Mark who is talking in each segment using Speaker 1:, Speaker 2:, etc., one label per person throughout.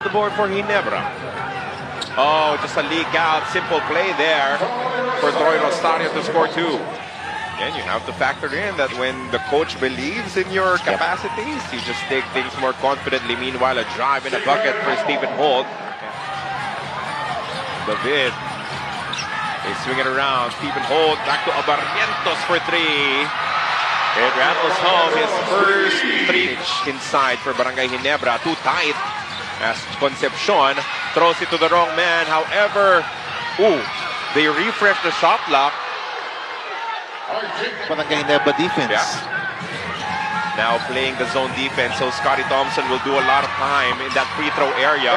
Speaker 1: The board for Ginebra. Oh, just a leak out. Simple play there for Troy Rosario to score two. And you have to factor in that when the coach believes in your capacities, you just take things more confidently. Meanwhile, a drive in a bucket for Stephen Holt. David is swinging around. Stephen Holt back to Abarrientos for three. It rattles home his first three inside for Barangay Ginebra. Too tight as Concepcion throws it to the wrong man. However, they refresh the shot clock.
Speaker 2: Barangay Ginebra defense.
Speaker 1: Yeah. Now playing the zone defense, so Scotty Thompson will do a lot of time in that free throw area.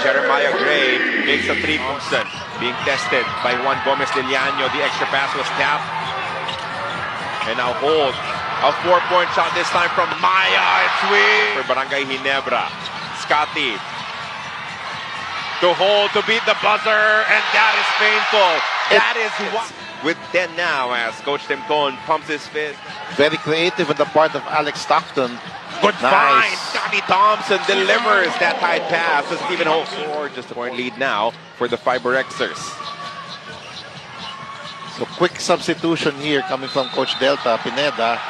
Speaker 1: Jeremiah Gray makes a three. Thompson being tested by Juan Gomez de Llano. The extra pass was tapped. And now Holt, a 4-point shot this time from Maya. It's sweet for Barangay Ginebra. Scotty to Holt to beat the buzzer, and that is painful. That is what. With 10 now as Coach Timcon pumps his fist.
Speaker 2: Very creative on the part of Alex Stockton.
Speaker 1: Good find. Scotty Thompson delivers that tight pass to Stephen Holt. Just a point lead now for the Fiber Xers.
Speaker 2: So quick substitution here coming from Coach Delta Pineda.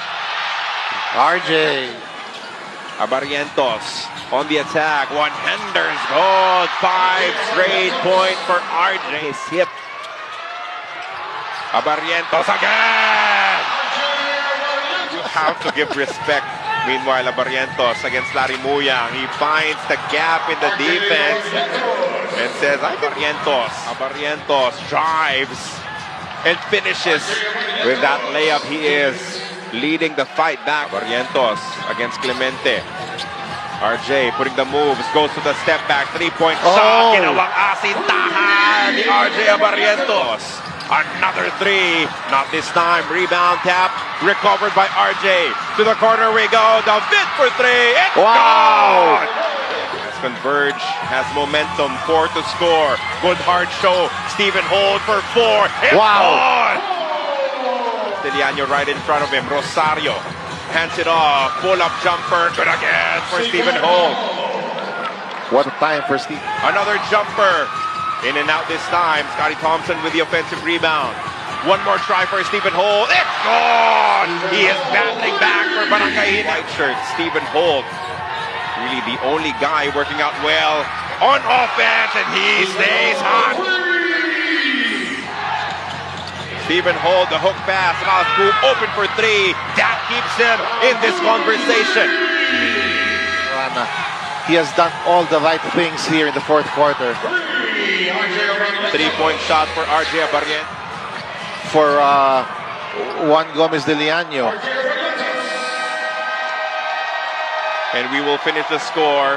Speaker 2: RJ
Speaker 1: Abarrientos on the attack. One-handers gold. 5 straight point for RJ. His hip. Abarrientos again! You have to give respect. Meanwhile, Abarrientos against Larry Muyang. He finds the gap in the defense and says, Abarrientos drives and finishes with that layup. He is leading the fight back. Abarrientos against Clemente. RJ putting the moves, goes to the step back, 3-point shot. Ginawang asintahan ni RJ Abarrientos. Another three, not this time. Rebound tap, recovered by RJ. To the corner we go. David for three. It's gone! As Converge has momentum, 4 to score. Good hard show. Stephen Holt for 4. It's gone! De Llano right in front of him. Rosario hands it off. Pull-up jumper. Good again for Stephen Holt.
Speaker 2: What a time for Steve.
Speaker 1: Another jumper. In and out this time. Scotty Thompson with the offensive rebound. One more try for Stephen Holt. It's gone! He is battling back for Barangay Ginebra. White shirt, Stephen Holt. Really the only guy working out well on offense, and he stays hot. Stephen Holt, the hook pass. Rasku open for three. That keeps him in this conversation.
Speaker 2: He has done all the right things here in the fourth quarter.
Speaker 1: 3-point shot for RJ Abarrientos.
Speaker 2: For Juan Gomez de Llano.
Speaker 1: And we will finish the score.